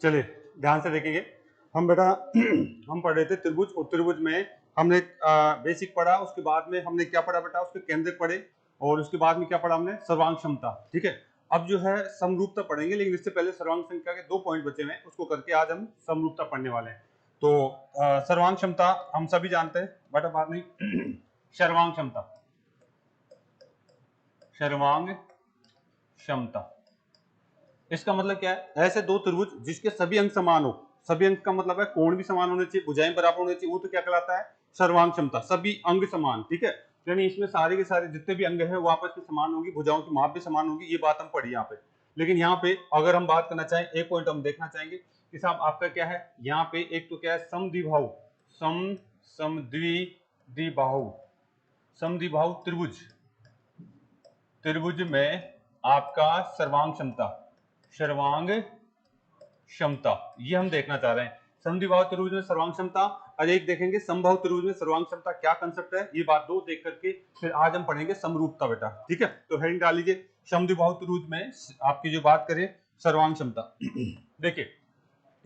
चलिए ध्यान से देखेंगे हम बेटा हम पढ़ रहे थे त्रिभुज, और त्रिभुज में हमने बेसिक पढ़ा, उसके बाद में हमने क्या पढ़ा बेटा, उसके केंद्र पढ़े, और उसके बाद में क्या पढ़ा हमने, सर्वांग क्षमता। ठीक है, अब जो है समरूपता पढ़ेंगे, लेकिन इससे पहले सर्वांग संख्या के 2 पॉइंट बचे हुए हैं, उसको करके आज हम समरूपता पढ़ने वाले हैं। तो सर्वांग क्षमता हम सभी जानते हैं बेटा, बात नहीं सर्वांग क्षमता, सर्वांग क्षमता इसका मतलब क्या है, ऐसे दो त्रिभुज जिसके सभी अंक समान हो, सभी अंक का मतलब है कोण भी समान होने चाहिए, भुजाएं बराबर होने चाहिए, वो तो क्या कहलाता है, सर्वांग क्षमता, सभी अंग समान। ठीक है, यानी इसमें सारे के सारे जितने भी अंग हैं वो आपस में समान होंगी, भुजाओं की माप भी समान होगी, ये बात हम पढ़ी यहाँ पे। लेकिन यहाँ पे अगर हम बात करना चाहें, एक पॉइंट हम देखना चाहेंगे कि साहब आपका क्या है, यहाँ पे एक तो क्या है, समद्विबाहु, समद्विबाहु, समद्विबाहु त्रिभुज, त्रिभुज में आपका सर्वांग क्षमता, सर्वांग क्षमता, ये हम देखना चाह रहे हैं। समद्विबाहु त्रिभुज में सर्वांग क्षमता, और एक देखेंगे समबाहु त्रिभुज में सर्वांग क्षमता क्या कंसेप्ट है, ये बात दो देख करके फिर आज हम पढ़ेंगे समरूपता बेटा। ठीक है, तो हेडिंग डाल लीजिए, समद्विबाहु त्रिभुज में आपकी जो बात करें सर्वांग क्षमता। देखिए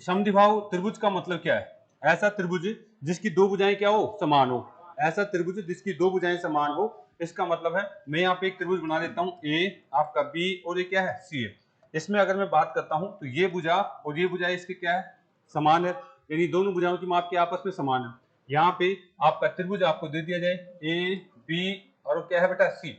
समद्विबाहु त्रिभुज का मतलब क्या है, ऐसा त्रिभुज जिसकी दो भुजाएं क्या हो, समान हो, ऐसा त्रिभुज जिसकी दो भुजाएं समान हो। इसका मतलब है मैं यहाँ पे एक त्रिभुज बना लेता हूँ, ए आपका बी और ये क्या है, सी है। इसमें अगर मैं बात करता हूं तो ये भुजा और ये भुजा इसके क्या है, समान है, यानी दोनों भुजाओं की माप के आपस में समान है। यहाँ पे आपका त्रिभुज आपको दे दिया जाए ए बी और क्या है बेटा, सी।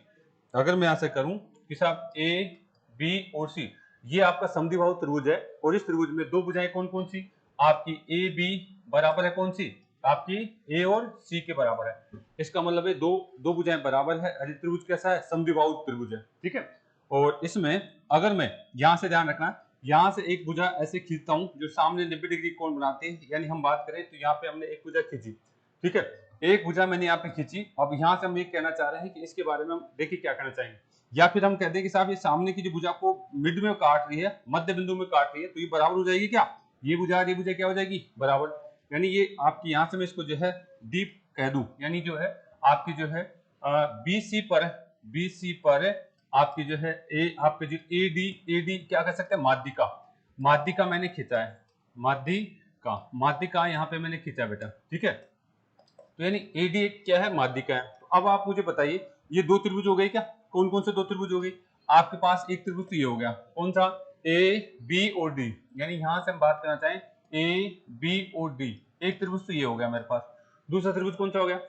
अगर मैं यहां से करूं कि साहब ए बी और सी, ये आपका समद्विबाहु त्रिभुज है, और इस त्रिभुज में दो भुजाएं कौन कौन सी, आपकी ए बी बराबर है कौन सी, आपकी ए और सी के बराबर है। इसका मतलब है दो दो भुजाएं बराबर है, अरे त्रिभुज कैसा है, समद्विबाहु त्रिभुज है। ठीक है, और इसमें अगर मैं यहां से ध्यान रखना, यहां से एक भुजा ऐसे खींचता हूं जो सामने 90 डिग्री कोण बनाते हैं, यानी हम बात करें तो यहाँ पे हमने एक भुजा खींची। ठीक है, एक भुजा मैंने यहाँ पे खींची, अब यहाँ से हम ये कहना चाह रहे हैं कि इसके बारे में हम देखिए क्या कहना चाहेंगे, या फिर हम कहते हैं कि साहब ये सामने की जो भुजा को मिड में काट रही है, मध्य बिंदु में काट रही है, तो ये बराबर हो जाएगी क्या, ये भुजा क्या हो जाएगी, बराबर। यानी ये आपकी यहाँ से मैं इसको जो है डीप कह दूं, यानी जो है आपकी जो है बीसी पर आपकी जो है ए आपके जो एडी क्या कह सकते हैं, माध्यिका, माध्यिका मैंने खींचा है, माध्यिका यहाँ पे मैंने खींचा बेटा। ठीक है, तो यानी एडी क्या है, माध्यिका है। तो अब आप मुझे बताइए ये दो त्रिभुज हो गए क्या, कौन कौन से दो त्रिभुज हो गए, आपके पास एक त्रिभुज तो ये हो गया, कौन सा, ए बी और डी, यानी यहां से हम बात करना चाहें ए बी और डी, एक त्रिभुज तो ये हो गया मेरे पास। दूसरा त्रिभुज कौन सा हो गया,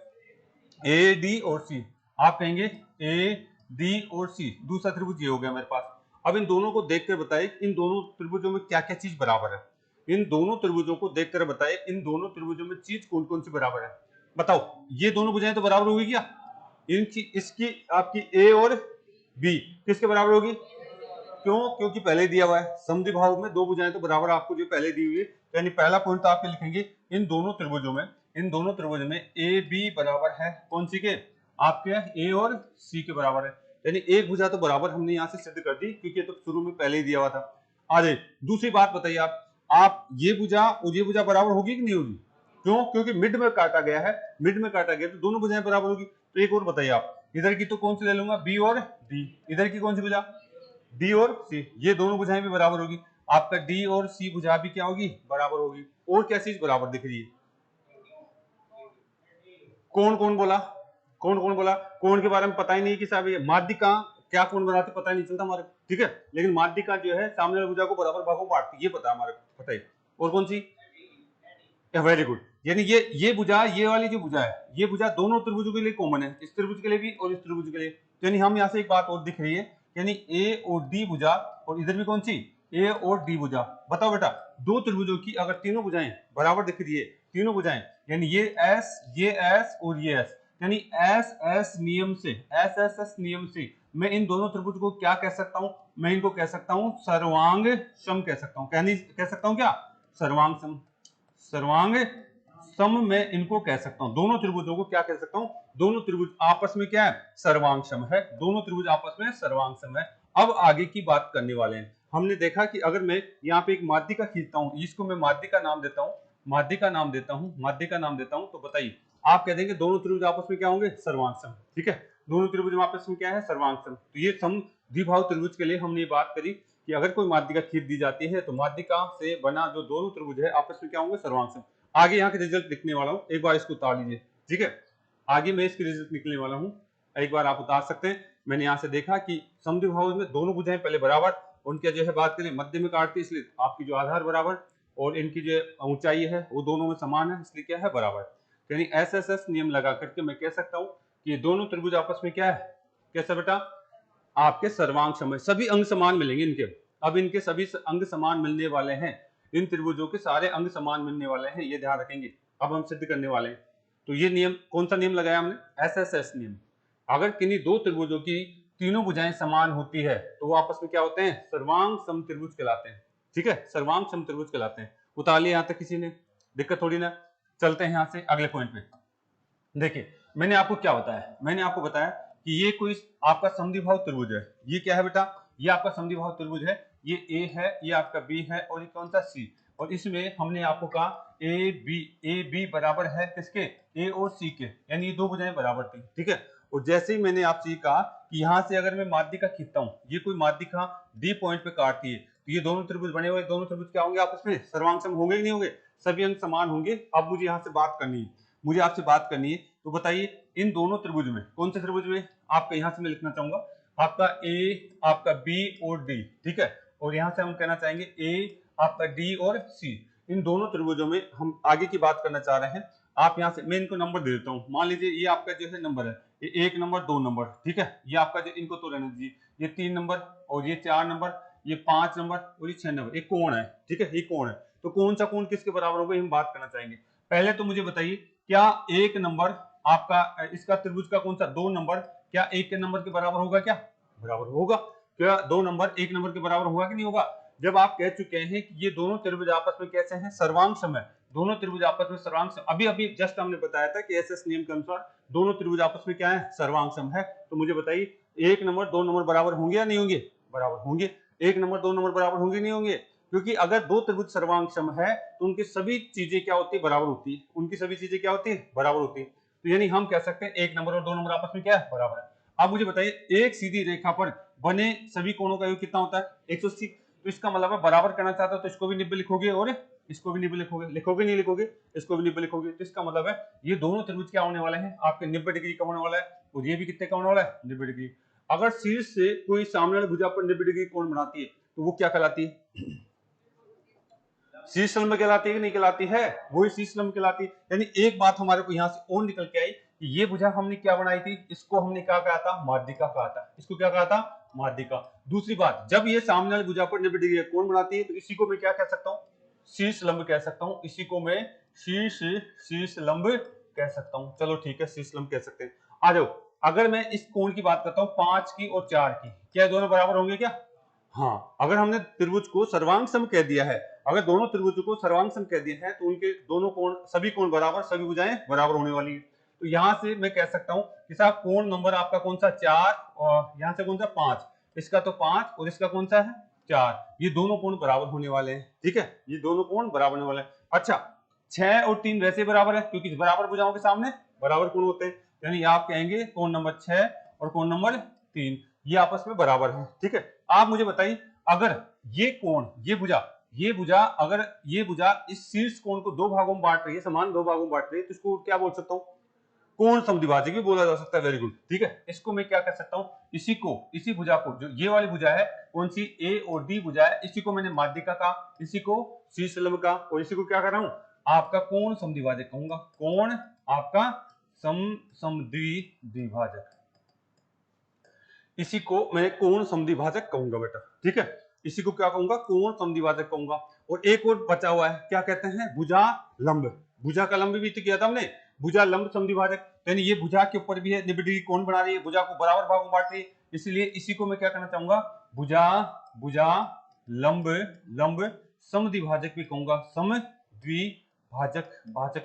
ए डी और सी, आप कहेंगे ए डी और सी, दूसरा त्रिभुज ये हो गया मेरे पास। अब इन दोनों को देखकर बताइए इन दोनों त्रिभुजों में क्या क्या चीज बराबर है, इन दोनों त्रिभुजों को देखकर बताइए इन दोनों त्रिभुजों में चीज कौन कौन सी बराबर है, बताओ। ये दोनों भुजाएं तो बराबर होगी क्या, इनकी इसकी आपकी ए और बी किसके बराबर होगी, क्यों, क्योंकि पहले दिया हुआ है समद्विबाहु में दो भुजाएं तो बराबर आपको जो पहले दी हुई है, यानी पहला पॉइंट तो आपके लिखेंगे इन दोनों त्रिभुजों में ए बी बराबर है कौन सी के, आपके ए और सी के बराबर है, यानी एक भुजा तो बराबर हमने यहां से सिद्ध कर दी, क्योंकि ये तो शुरू में पहले ही दिया हुआ था। आगे दूसरी बात बताइए आप ये भुजा और ये भुजा बराबर होगी कि नहीं होगी, क्यों, क्योंकि मिड में काटा गया है, मिड में काटा गया तो दोनों भुजाएं बराबर होगी। तो एक और बताइए आप, इधर की तो कौन सी ले लूंगा, बी और डी, इधर की कौन सी भुजा, डी और सी, ये दोनों भुजाएं भी बराबर होगी, आपका डी और सी भुजा भी क्या होगी, बराबर होगी। और क्या चीज बराबर दिख रही है, कौन कौन बोला, कौन के बारे में पता ही नहीं कि साहब ये माध्यिका क्या कौन बनाते पता ही नहीं चलता हमारे। ठीक है, लेकिन माध्यिका जो है सामने वाली भुजा को बराबर भागों बांटती है, ये पता हमारे पता है। और कौन सी, वेरी गुड, यानी ये भुजा, ये वाली जो भुजा है, ये भुजा दोनों त्रिभुजों के लिए कॉमन है, इस त्रिभुज के लिए भी और इस त्रिभुज के लिए। यानी हम यहाँ से एक बात और दिख रही है, यानी ए और डी भुजा, और इधर भी कौन सी, ए और डी भुजा। बताओ बेटा, दो त्रिभुजों की अगर तीनों भुजाएं बराबर दिख रही है, तीनों भुजाएं, यानी ये एस और ये एस, यानी एस एस नियम से, एस एस एस नियम से मैं इन दोनों त्रिभुज को क्या कह सकता हूं, मैं इनको कह सकता हूं सर्वांग सम कह सकता हूं, कह सकता हूं क्या, सर्वांग सम, सर्वांग सम में इनको कह सकता हूं, दोनों त्रिभुजों को क्या कह सकता हूं, दोनों त्रिभुज आपस में क्या है, सर्वांग सम है, दोनों त्रिभुज आपस में सर्वांग सम है। अब आगे की बात करने वाले हैं। हमने देखा कि अगर मैं यहाँ पे एक माध्यिका खींचता हूं, इसको मैं माध्यिका नाम देता हूं, माध्यिका नाम देता हूं, तो बताइए आप कह देंगे दोनों त्रिभुज आपस में क्या होंगे, सर्वांग सम। ठीक है, दोनों त्रिभुज आपस में क्या है, सर्वांग सम। तो ये समद्विबाहु त्रिभुज के लिए हमने बात करी कि अगर कोई माध्यिका खींच दी जाती है तो माध्यिका से बना जो दोनों त्रिभुज है आपस में क्या होंगे, सर्वांग सम। आगे यहाँ के रिजल्ट लिखने वाला हूँ, एक बार इसको उतार लीजिए, ठीक है। आगे मैं इसके रिजल्ट निकलने वाला हूँ, एक बार आप उतार सकते हैं। मैंने यहाँ से देखा कि समद्विबाहुज में दोनों भुजाएं पहले बराबर, उनके जो है बात करें मध्य में काटती, इसलिए आपकी जो आधार बराबर और इनकी जो ऊंचाई है वो दोनों में समान है, इसलिए क्या है, बराबर। यानी एसएसएस नियम लगा करके मैं कह सकता हूँ कि ये दोनों त्रिभुज आपस में क्या है, कैसा बेटा, आपके सर्वांग सम, सभी अंग समान मिलेंगे इनके। अब इनके सभी अंग समान मिलने वाले हैं, इन त्रिभुजों के सारे अंग समान मिलने वाले हैं, ये ध्यान रखेंगे। अब हम सिद्ध करने वाले हैं। तो ये नियम, कौन सा नियम लगाया हमने, एसएसएस नियम। अगर किन्हीं दो त्रिभुजों की तीनों भुजाएं समान होती है तो वो आपस में क्या होते हैं, सर्वांग सम त्रिभुज कहलाते हैं, ठीक है, सर्वांग सम त्रिभुज कहलाते हैं। उतार लिया यहां तक, किसी ने दिक्कत थोड़ी ना। चलते हैं यहां से अगले पॉइंट पे। देखिए मैंने आपको क्या बताया, मैंने आपको बताया कि ये कोई आपका समद्विबाहु त्रिभुज है। ये क्या है बेटा, ये आपका समद्विबाहु त्रिभुज है, ये ए है, ये आपका बी है, और ये कौन सा, सी। और इसमें हमने आपको कहा ए बी बराबर है किसके, ए और सी के, यानी ये दो भुजाएं बराबर थी, ठीक है। और जैसे ही मैंने आपसे कहा कि यहां से अगर मैं माध्यिका खींचता हूं, ये कोई माध्यिका डी पॉइंट पे काटती है, तो ये दोनों त्रिभुज बने हुए, दोनों त्रिभुज क्या होंगे आपस में, सर्वांग सम होंगे कि नहीं होंगे, सभी अंग समान होंगे। अब मुझे यहाँ से बात करनी है, मुझे आपसे बात करनी है, तो बताइए इन दोनों त्रिभुज में, कौन से त्रिभुज में, आपका यहां से मैं लिखना चाहूंगा आपका ए, आपका बी और डी, ठीक है। और यहां से हम कहना चाहेंगे ए, आपका डी और सी, इन दोनों त्रिभुजों में हम आगे की बात करना चाह रहे हैं। आप यहां से, मैं इनको नंबर दे देता हूं, मान लीजिए ये आपका जो है नंबर है, ये 1 नंबर 2 नंबर, ठीक है। ये आपका जो, इनको तो रहने दीजिए, ये 3 नंबर और ये 4 नंबर, ये 5 नंबर और ये 6 नंबर, एक कोण है, ठीक है, ये कोण है। तो कौन सा कोण किसके बराबर होगा, हम बात करना चाहेंगे। पहले तो मुझे बताइए, क्या 1 नंबर आपका इसका त्रिभुज का कौन सा, 2 नंबर, क्या 1 के नंबर के बराबर होगा, क्या बराबर होगा, क्या 2 नंबर 1 नंबर के बराबर होगा कि नहीं होगा। जब आप कह चुके हैं कि ये दोनों त्रिभुज आपस में कैसे हैं, सर्वांग सम है, दोनों त्रिभुज आपस में सर्वांग सम, अभी अभी जस्ट हमने बताया था कि एसएस नियम के अनुसार दोनों त्रिभुज आपस में क्या है, सर्वांग सम है। तो मुझे बताइए 1 नंबर 2 नंबर बराबर होंगे या नहीं होंगे, बराबर होंगे। 1 नंबर 2 नंबर बराबर होंगे नहीं होंगे, क्योंकि अगर दो त्रिभुज सर्वांग सम है तो उनकी सभी चीजें क्या होती है, बराबर होती है, उनकी सभी चीजें क्या होती है, बराबर होती है। तो यानी हम कह सकते हैं 1 नंबर और 2 नंबर आपस में क्या है, बराबर है। अब मुझे बताइए एक सीधी रेखा पर बने सभी कोणों का योग कितना होता है, 180। तो इसका मतलब है बराबर करना चाहता हो तो इसको भी निब्बे लिखोगे और इसको भी निब्बे लिखोगे, लिखोगे नहीं लिखोगे, इसको भी निब्बे लिखोगे। तो इसका मतलब है ये दोनों त्रिभुज क्या होने वाले हैं, आपके 90 डिग्री का होने वाला है, और ये भी कितने का होने वाला है, 90 डिग्री। अगर शीर्ष से कोई सामने वाली भुजा पर 90 डिग्री कोण बनाती है तो वो क्या कहलाती है, शीर्ष लंब कहलाती है कि नहीं कहलाती है, वही शीर्ष लंब कहलाती है। यानी एक बात हमारे को यहाँ से और निकल के आई कि ये भुजा हमने क्या बनाई थी, इसको हमने क्या कहा था, माध्यिका कहा था, इसको क्या कहा था, माध्यिका। दूसरी बात, जब ये सामने वाली भुजा पर 90 डिग्री कोण बनाती है तो इसी को मैं क्या कह सकता हूँ, शीर्ष लंब कह सकता हूँ, इसी को मैं शीर्ष लंब कह सकता हूँ। चलो ठीक है, शीर्ष लंब कह सकते हैं। आ जाओ, अगर मैं इस कोण की बात करता हूँ 5 की और 4 की, क्या दोनों बराबर होंगे क्या, हाँ। अगर हमने त्रिभुज को सर्वांग सम कह दिया है, अगर दोनों त्रिभुजों को सर्वांग सम कह दिया है तो उनके दोनों कोण, सभी कोण बराबर, सभी भुजाएं बराबर होने वाली है। तो यहां से मैं कह सकता हूं कि साहब कोण नंबर आपका कौन सा, 4, और यहां से कौन सा 5, इसका तो 5 और इसका कौन सा है 4, ये दोनों कोण बराबर होने वाले हैं, ठीक है, ये दोनों कोण बराबर होने वाले हैं। अच्छा, 6 और 3 वैसे बराबर है क्योंकि बराबर भुजाओं के सामने बराबर कोण होते हैं, यानी आप कहेंगे कोण नंबर 6 और कोण नंबर 3 ये आपस में बराबर है, ठीक है। आप मुझे बताइए, अगर ये कोण, ये भुजा अगर ये भुजा इस शीर्ष कोण को दो भागों में बांट रही है, समान दो भागों में बांट रही है, तो इसको क्या बोल सकता हूं, कोण समद्विभाजक भी बोला जा सकता है, वेरी गुड, ठीक है। इसको मैं क्या कह सकता हूं, इसी भुजा को, जो ये वाली भुजा है, कौन सी, ए और डी भुजा है, इसी को मैंने माध्यिका कहा, इसी को शीर्ष लंब का, और इसी को क्या कर रहा हूं, आपका कोण समद्विभाजक कहूंगा, कोण आपका समद्विभाजक, इसी को मैं कोण समद्विभाजक कहूंगा बेटा, ठीक है। इसी को क्या कहूंगा, कोण समद्विभाजक कहूंगा। और एक और बचा हुआ है, क्या कहते हैं, भुजा लंब, भुजा का लंब भी तो किया था हमने, भुजा लंब समद्विभाजक, यानी ये भुजा के ऊपर भी है, 90 डिग्री कोण बना रही है, भुजा को बराबर भागों में बांट रही है, इसलिए इसी को मैं क्या करना चाहूंगा, भुजा लंब समद्विभाजक भी कहूंगा, समद्विभाजक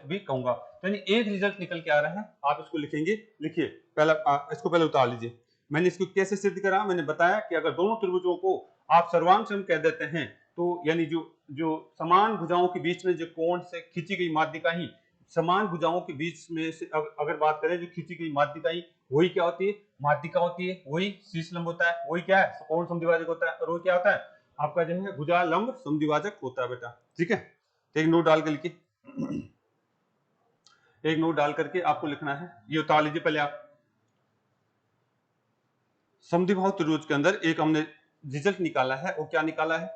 भी कहूंगा। तो यानी एक रिजल्ट निकल के आ रहा है, आप इसको लिखेंगे, लिखिए पहला, इसको पहले उतार लीजिए। मैंने इसको कैसे सिद्ध करा, मैंने बताया कि अगर दोनों त्रिभुजों को आप सर्वांग सम कह देते हैं तो यानी जो समान भुजाओं के बीच में जो कोण से खींची गई माध्यिका ही, समान भुजाओं के बीच में से अगर बात करें जो खींची गई माध्यिका ही, वही क्या होती है, माध्यिका होती है, वही शीर्ष लंब होता है, वही क्या है, कोण समद्विभाजक होता है, और वो क्या होता है, आपका जो है भुजा लंब समद्विभाजक होता है बेटा। ठीक है, तो एक नोट डाल के लिखिए, एक नोट डाल करके आपको लिखना है, ये उतार लीजिए पहले आप। समद्विबाहु त्रिभुज के अंदर एक हमने रिजल्ट निकाला है, और क्या निकाला है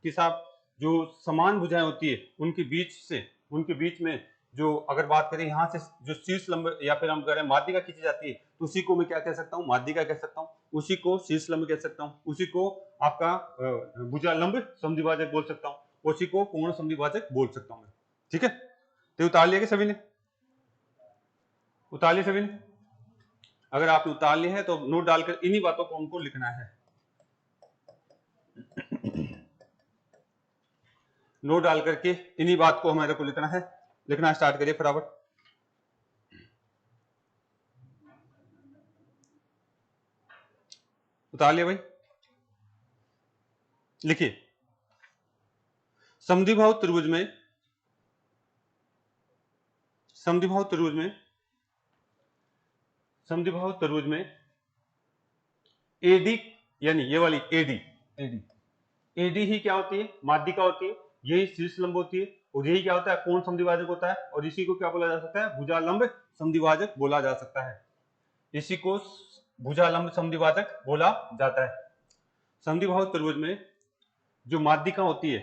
कि साहब जो समान भुजाएं होती है उनके बीच में जो अगर बात करें यहाँ से जो शीर्ष लंब या फिर हम कह रहे हैं माध्यिका खींची जाती है, तो उसी को मैं क्या कह सकता हूँ, माध्यिका कह सकता हूँ, उसी को शीर्ष लंब कह सकता हूँ, उसी को आपका भुजा लंब समद्विभाजक बोल सकता हूँ, उसी को कोण समद्विभाजक बोल सकता हूँ मैं। ठीक है, तो उतार लिया सभी ने, उतार लिया सभी ने। अगर आपने उतार लिया है तो नोट डालकर इन्हीं बातों को हमको लिखना है, नोट डाल करके इन्हीं बात को हमारे को लिखना है, लिखना स्टार्ट करिए फटाफट। उतार लिया भाई, लिखिए समद्विबाहु त्रिभुज में, समद्विबाहु त्रिभुज में, समद्विबाहु त्रिभुज में एडी यानी ये वाली एडी, एडी ही क्या होती है, माध्यिका होती है, यही शीर्ष लंब होती है, और यही क्या होता है, कोण समद्विभाजक होता है, और इसी को क्या बोला जा सकता है, भुजा लंब समद्विभाजक बोला जा सकता है, इसी को भुजा लंब समद्विभाजक बोला जाता है। समद्विबाहु त्रिभुज में जो माध्यिका होती है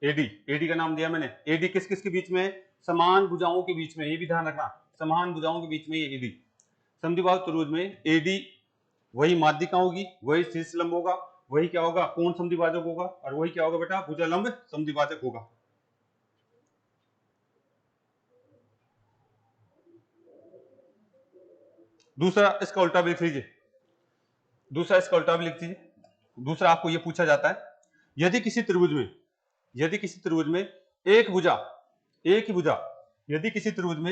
एडी, एडी का नाम दिया मैंने, एडी किस किस के बीच में, समान भुजाओं के बीच में, ये भी ध्यान रखना, समान भुजाओं के बीच में ये एडी। समद्विबाहु त्रिभुज में एडी वही माध्यिका होगी, वही शीर्ष लंब होगा, वही क्या होगा, कोण समद्विभाजक होगा, और वही क्या होगा बेटा, भुजा लंब समद्विभाजक होगा। दूसरा इसका उल्टा भी लिख लीजिए, दूसरा इसका उल्टा भी लिख लीजिए। दूसरा आपको यह पूछा जाता है, यदि किसी त्रिभुज में, यदि किसी त्रिभुज में एक भुजा, एक ही भुजा, यदि किसी त्रिभुज में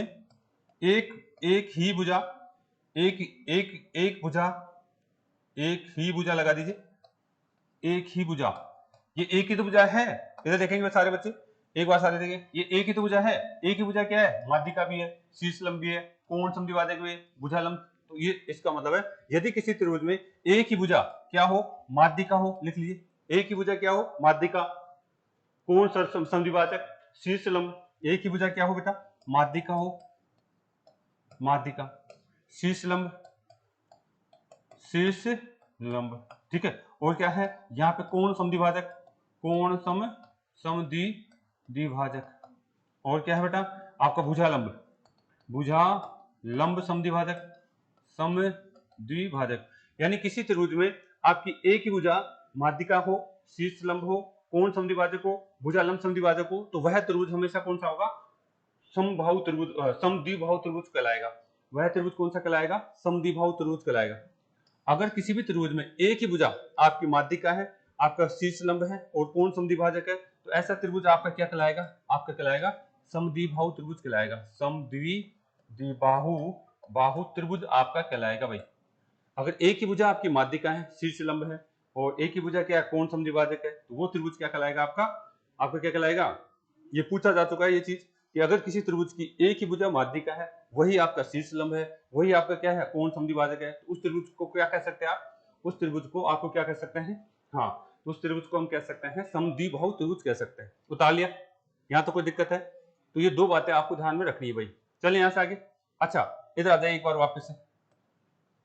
एक ही भुजा, एक भुजा, एक ही भुजा लगा दीजिए, एक ही भुजा, ये एक ही तो भुजा है, इधर देखेंगे सारे बच्चे, एक बार सारे देखें, ये एक ही तो भुजा है, एक ही भुजा क्या है, माध्यिका भी है, शीर्ष लंब भी है, कोण समद्विभाजक भी है, भुजा लंब, तो ये इसका मतलब है यदि किसी त्रिभुज में एक ही भुजा क्या हो, माध्यिका हो, लिख लीजिए, एक ही भुजा क्या हो, माध्यिका, कोण समद्विभाजक, शीर्ष लंब, एक ही भुजा क्या हो बेटा, माध्यिका हो, माध्यिका, शीर्ष लंब, शीर्ष लंब। ठीक है, और क्या है यहाँ पे कोण समद्विभाजक, कोण समद्विभाजक, और क्या है बेटा आपका भुजा लंब, भुजा लंब समद्विभाजक, समद्विभाजक। यानी किसी त्रिभुज में आपकी एक ही भुजा माध्यिका हो, शीर्ष लंब हो, कोण समद्विभाजक हो, भुजा लंब समद्विभाजक हो, तो वह त्रिभुज हमेशा कौन सा होगा, समबाहु त्रिभुज, समद्विबाहु त्रिभुज कहलाएगा। वह त्रिभुज कौन सा कहलाएगा, समद्विबाहु त्रिभुज कहलाएगा। अगर किसी भी त्रिभुज में एक ही भुजा आपकी माध्यिका है, आपका शीर्ष लंब है और कोण समद्विभाजक है, तो ऐसा त्रिभुज आपका क्या कहलाएगा, आपका कहलाएगा समद्विबाहु त्रिभुज कहलाएगा, समद्विबाहु त्रिभुज आपका कहलाएगा भाई। अगर एक ही भुजा आपकी माध्यिका है, शीर्ष लंब है, और एक ही भुजा क्या है, कोण समद्विभाजक है, तो वो त्रिभुज क्या कहलाएगा आपका, आपका क्या कहलाएगा। ये पूछा जा चुका है ये चीज कि अगर किसी त्रिभुज की एक ही भुजा माध्यिका है, वही आपका शीर्ष लंब है, वही आपका क्या है, कोण समद्विभाजक है, तो उस त्रिभुज को क्या कह सकते हैं आप, उस त्रिभुज को आपको क्या कह सकते हैं, हाँ उस त्रिभुज को हम कह सकते हैं समद्विबाहु त्रिभुज कह सकते हैं। उतार लिया, यहाँ तो कोई दिक्कत है, तो ये दो बातें आपको ध्यान में रखनी है भाई। चलिए यहाँ से आगे, अच्छा इधर आ जाए एक बार वापस से,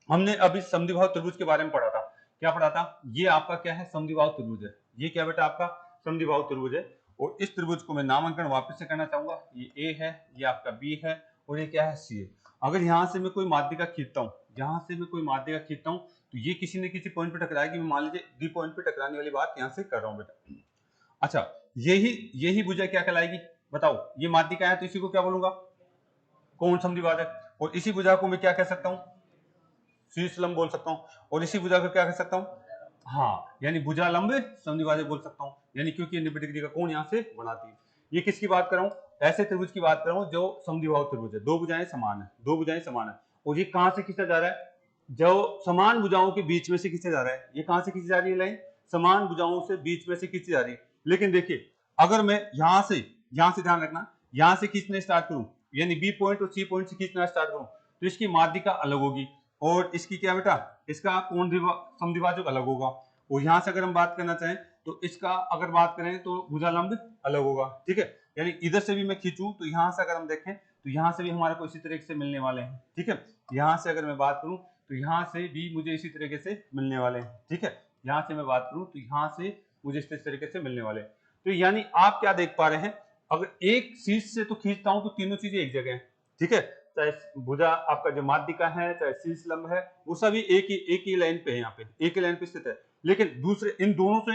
हमने अभी समद्विबाहु त्रिभुज के बारे में पढ़ा था, क्या पढ़ा था, ये आपका क्या है, समद्विबाहु त्रिभुज है, ये क्या बेटा आपका समद्विबाहु त्रिभुज है, और इस त्रिभुज को मैं नामांकन वापस से करना चाहूंगा, ये ए है, ये आपका बी है, और ये क्या है, सी है। अगर यहाँ से मैं कोई माध्यिका खींचता हूँ, यहाँ से मैं कोई माध्यिका खींचता हूँ, तो ये किसी न किसी पॉइंट पे टकराएगी, मैं मान लीजिए डी पॉइंट पे टकराने वाली बात यहाँ से कर रहा हूँ बेटा। अच्छा यही भुजा क्या कहलाएगी, बताओ, ये माध्यिका है तो इसी को क्या बोलूंगा, कोण समद्विभाजक, और इसी भुजा को मैं क्या कह सकता हूँ, शीर्ष लंब बोल सकता हूँ, और इसी भुजा को क्या कह सकता हूँ, हाँ यानी भुजा लंब समद्विभाजक बोल सकता हूँ, यानी क्योंकि 90 डिग्री का कोण यहाँ से बनाती है। ये किसकी बात कर रहा हूँ, ऐसे त्रिभुज की बात कर रहा हूँ जो समद्विबाहु त्रिभुज है, दो भुजाएं समान है, दो भुजाएं समान है, और ये कहां से खींचा जा रहा है, जो समान भुजाओं के बीच में से खींचा जा रहा है, ये कहां से खींची जा रही है लाइन, समान भुजाओं से बीच में से खींची जा रही है। लेकिन देखिए अगर मैं यहाँ से ध्यान रखना, यहाँ से खींचने स्टार्ट करूं, यानी बी पॉइंट और सी पॉइंट से खींचना स्टार्ट करूं, तो इसकी माध्यिका अलग होगी, और इसकी क्या बेटा, इसका कोण समद्विभाजक अलग होगा। और यहाँ से अगर हम बात करना चाहें तो इसका अगर बात करें तो भुजालंब अलग होगा, ठीक है। यानी इधर से भी मैं खींचूं तो यहां से अगर हम देखें तो यहां से भी हमारे को इसी तरीके से मिलने वाले हैं, ठीक है। यहां से अगर मैं बात करूं तो यहां से भी मुझे इसी तरीके से मिलने वाले हैं, ठीक है। यहां से मैं बात करूं तो यहां से मुझे इस तरीके से मिलने वाले हैं। तो यानी आप क्या देख पा रहे हैं, अगर एक शीर्ष से तो खींचता हूं तो तीनों चीजें एक जगह है, ठीक है। चाहे भुजा आपका जो माध्यिका है, चाहे शीर्ष लंब है, वो सभी एक ही लाइन पे है, यहाँ पे एक ही लाइन पे स्थित है। लेकिन दूसरे इन दोनों से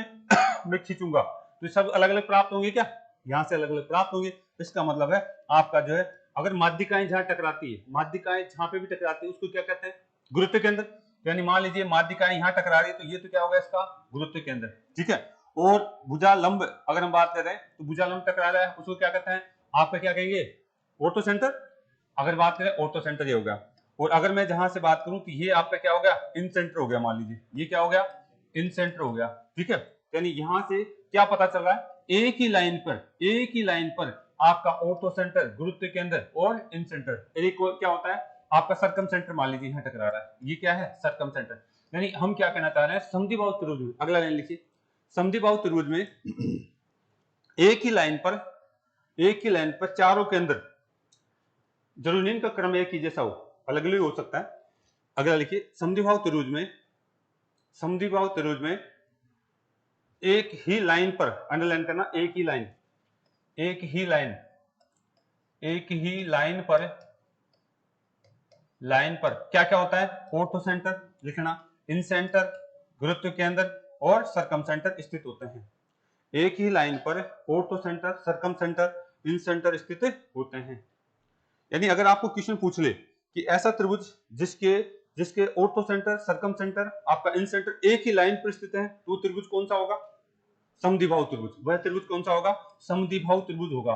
मैं खींचूंगा तो सब अलग अलग प्राप्त होंगे क्या, यहाँ से अलग अलग प्राप्त होंगे। इसका मतलब है आपका जो है अगर माध्यिकाएं जहां टकराती है, माध्यिकाएं जहां पे भी टकराती है उसको क्या कहते हैं, गुरुत्व केंद्र। यानी मान लीजिए माध्यिकाएं यहाँ टकरा रही है तो ये तो क्या होगा इसका गुरुत्व केंद्र, ठीक है। और भुजा लंब अगर हम बात कर रहे हैं तो भुजा लंब टकरा रहा है उसको क्या कहते हैं, आपका क्या कहेंगे, ऑर्थो सेंटर। अगर बात करें ऑर्थो सेंटर ये हो गया। और अगर मैं जहां से बात करूं तो ये आपका क्या हो गया, इन सेंटर हो गया। मान लीजिए ये क्या हो गया, इन सेंटर हो गया, ठीक है। यानी यहां से क्या पता चल रहा है, एक ही लाइन पर आपका ऑर्थो सेंटर, गुरुत्व केंद्र और इन सेंटर। एक क्या होता है आपका सरकम सेंटर, मान लीजिए यहाँ टकरा रहा है, ये क्या है सरकम सेंटर। यानी हम क्या कहना चाह रहे हैं, समद्विबाहु त्रिभुज में, अगला लाइन लिखिए, समद्विबाहु त्रिभुज में एक ही लाइन पर चारों केंद्र, जरूरी नहीं इनका क्रम एक ही जैसा हो, अलग अलग हो सकता है। अगला लिखिए, समद्विबाहु त्रिभुज में एक ही लाइन पर, अंडरलाइन करना, एक ही लाइन पर क्या क्या होता है, ऑर्थो सेंटर लिखना, इन सेंटर, गुरुत्व केंद्र और सरकम सेंटर स्थित होते हैं। एक ही लाइन पर ऑर्थो सेंटर, सरकम सेंटर, इन सेंटर स्थित होते हैं। यानी अगर आपको क्वेश्चन पूछ ले कि ऐसा त्रिभुज जिसके ऑर्थो सेंटर, सरकम सेंटर, आपका इन सेंटर एक ही लाइन पर स्थित है, तो त्रिभुज कौन सा होगा, समद्विबाहु त्रिभुज। वह त्रिभुज कौन सा होगा, समद्विबाहु त्रिभुज होगा,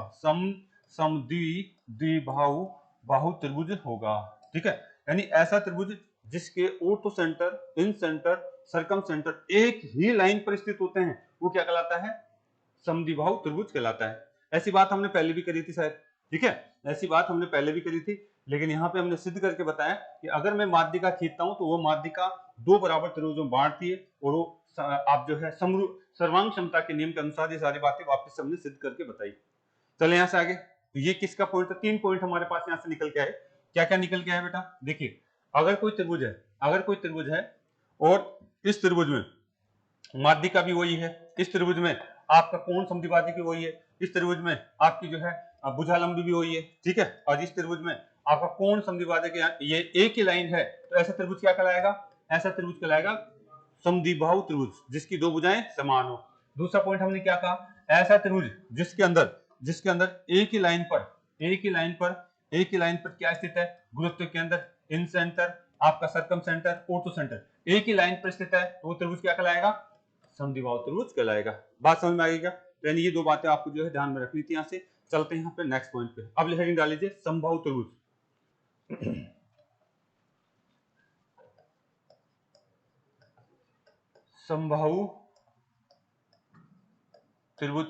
समद्विबाहु त्रिभुज होगा, ठीक है। यानी ऐसा त्रिभुज जिसके ऑर्थो सेंटर, इन सेंटर, सरकम सेंटर एक ही लाइन पर स्थित होते हैं, वो क्या कहलाता है, समद्विबाहु त्रिभुज कहलाता है। ऐसी बात हमने पहले भी करी थी शायद, ठीक है, ऐसी बात हमने पहले भी करी थी। लेकिन यहाँ पे हमने सिद्ध करके बताया कि अगर मैं माध्यिका खींचता हूं तो वो माध्यिका दो बराबर त्रिभुजों में बांटती है, और वो आप जो है सर्वांग क्षमता के नियम के अनुसार ये सारी बातें वापस हमने सिद्ध करके बताई। चले यहाँ से आगे, तो ये किसका पॉइंट है, 3 पॉइंट हमारे पास यहाँ से निकल के आए। क्या क्या निकल के आए बेटा, देखिए, अगर कोई त्रिभुज है और इस त्रिभुज में माध्यिका भी वही है, इस त्रिभुज में आपका कोण समद्विभाजक भी वही है, इस त्रिभुज में आपकी जो है भुजालंब भी वही है, ठीक है, और इस त्रिभुज में आपका कोण समद्विभाजक ये एक ही लाइन है, तो ऐसा त्रिभुज क्या कहलाएगा, ऐसा त्रिभुज कहलाएगा समद्विबाहु त्रिभुज, जिसकी दो भुजाएं समान हो। दूसरा पॉइंट हमने क्या कहा, ऐसा त्रिभुज जिसके अंदर एक ही लाइन पर क्या स्थित है, गुरुत्व केंद्र, इन सेंटर, आपका सरकम सेंटर, ऑर्थो सेंटर एक ही लाइन पर स्थित है, तो वो त्रिभुज क्या कहलाएगा, समद्विबाहु त्रिभुज कहलाएगा। बात समझ में आएगी क्या, यानी ये दो बातें आपको जो है ध्यान में रखनी थी। यहाँ से चलते हैं यहाँ पे नेक्स्ट पॉइंट पे। अब हेडिंग डाल लीजिए समबाहु त्रिभुज। समबाहु त्रिभुज,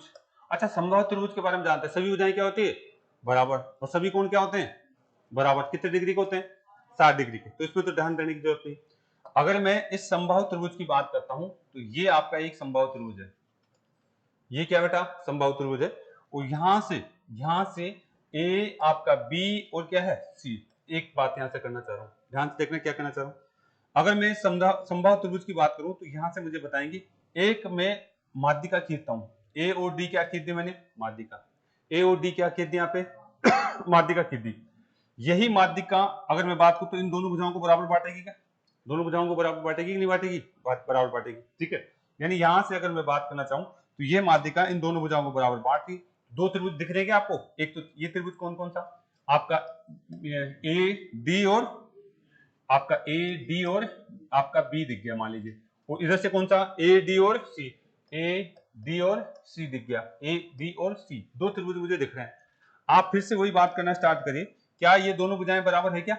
अच्छा, समबाहु त्रिभुज के बारे में जानते हैं, सभी भुजाएं क्या होती है, बराबर, और सभी कोण क्या होते हैं, बराबर। कितने डिग्री के होते हैं, 60 डिग्री के। तो इसमें तो ध्यान देने की जरूरत नहीं। अगर मैं इस समबाहु त्रिभुज की बात करता हूं तो ये आपका एक समबाहु त्रिभुज है, ये क्या बेटा, समबाहु त्रिभुज है। और यहां से ए आपका बी और क्या है सी। एक बात यहां से करना चाह रहा हूं, ध्यान से देखना क्या करना चाह रहा हूं। अगर मैं समबाहु त्रिभुज की बात करूं तो यहां से मुझे बताएंगे, एक मैं माध्यिका खींचता हूं, ए और डी क्या खींच दी मैंने, माध्यिका, ए और डी क्या खींच दी यहाँ पे माध्यिका खींच दी। यही माध्यिका अगर मैं बात करूं तो इन दोनों भुजाओं को बराबर बांटेगी क्या, दोनों भुजाओं को बराबर बांटेगी कि नहीं बांटेगी, बराबर बांटेगी, ठीक है। यानी यहां से अगर मैं बात करना चाहूं तो ये माध्यिका इन दोनों भुजाओं को बराबर बांटती। दो त्रिभुज दिख रहे हैं आपको, एक तो ये त्रिभुज कौन कौन सा, आपका ए डी और आपका बी दिख गया मान लीजिए, और इधर से कौन सा, ए डी और सी दिख गया, ए डी और सी, दो त्रिभुज मुझे दिख रहे हैं। आप फिर से वही बात करना स्टार्ट करिए, क्या ये दोनों भुजाएं बराबर है क्या,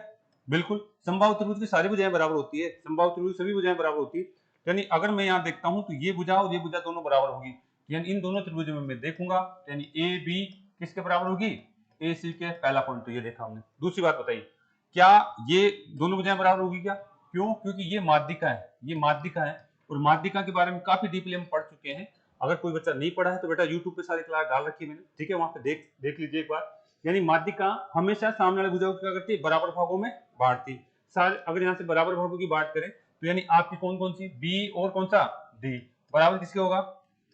बिल्कुल। समबाहु त्रिभुज की सारी भुजाएं बराबर होती है, समबाहु त्रिभुज सभी भुजाएं बराबर होती है। यानी अगर मैं यहाँ देखता हूं तो ये भुजा और ये भुजा दोनों बराबर होगी, यानी इन दोनों त्रिभुजों में मैं देखूंगा, यानी ए बी किसके बराबर होगी, ए सी के। पहला पॉइंट तो ये देखा हमने। दूसरी बात बताइए, क्या ये दोनों भुजाएं बराबर होगी क्या, क्यों, क्योंकि ये माध्यिका है और माध्यिका के बारे में काफी डीपली हम पढ़ चुके हैं। अगर कोई बच्चा नहीं पढ़ा है तो बेटा यूट्यूब पे सारी क्लास डाल रखी है मैंने, ठीक है, वहां पे देख लीजिए एक बार। यानी माध्यिका हमेशा सामने वाले भुजा को क्या करती है, बराबर भागों में बांटती। सारे अगर यहाँ से बराबर भागों की बात करें तो यानी आपकी कौन कौन सी, बी और कौन सा, डी, बराबर किसके होगा,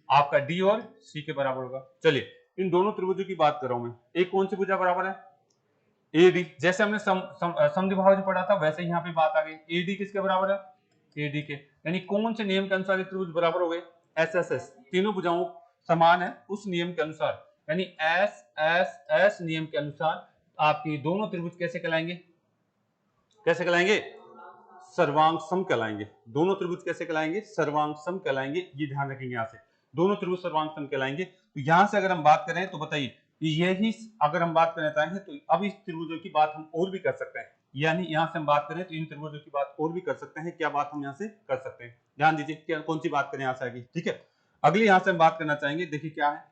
आपका डी और सी के बराबर होगा। चलिए इन दोनों त्रिभुजों की बात कर रहा हूं मैं, एक कौन सी भुजा बराबर है, एडी। जैसे हमने समद्विभाजन पढ़ा था वैसे यहाँ पे बात आ गई, एडी किसके बराबर है, एडी के। यानी कौन से नियम के अनुसार ये त्रिभुज बराबर हो गए, एस एस एस, तीनों भुजाओं समान है उस नियम के अनुसार, यानी एस एस एस नियम के अनुसार आपकी दोनों त्रिभुज कैसे कहलाएंगे, कैसे कहलाएंगे, सर्वांग सम कहलाएंगे। दोनों त्रिभुज कैसे कहलाएंगे, सर्वांग सम कहलाएंगे, ये ध्यान रखेंगे। यहाँ से दोनों त्रिभुज सर्वांग सम कहलाएंगे। तो यहाँ से अगर हम बात करें तो बताइए यही, अगर हम बात करना चाहेंगे तो अब इस त्रिभुजों की बात हम और भी कर सकते हैं, यानी यहाँ से हम बात करें तो इन त्रिभुजों की बात और भी कर सकते हैं। क्या बात हम यहाँ से कर सकते हैं, ध्यान दीजिए क्या कौन सी बात करें यहाँ से आगे, ठीक है। अगली यहाँ से हम बात करना चाहेंगे, देखिए क्या है,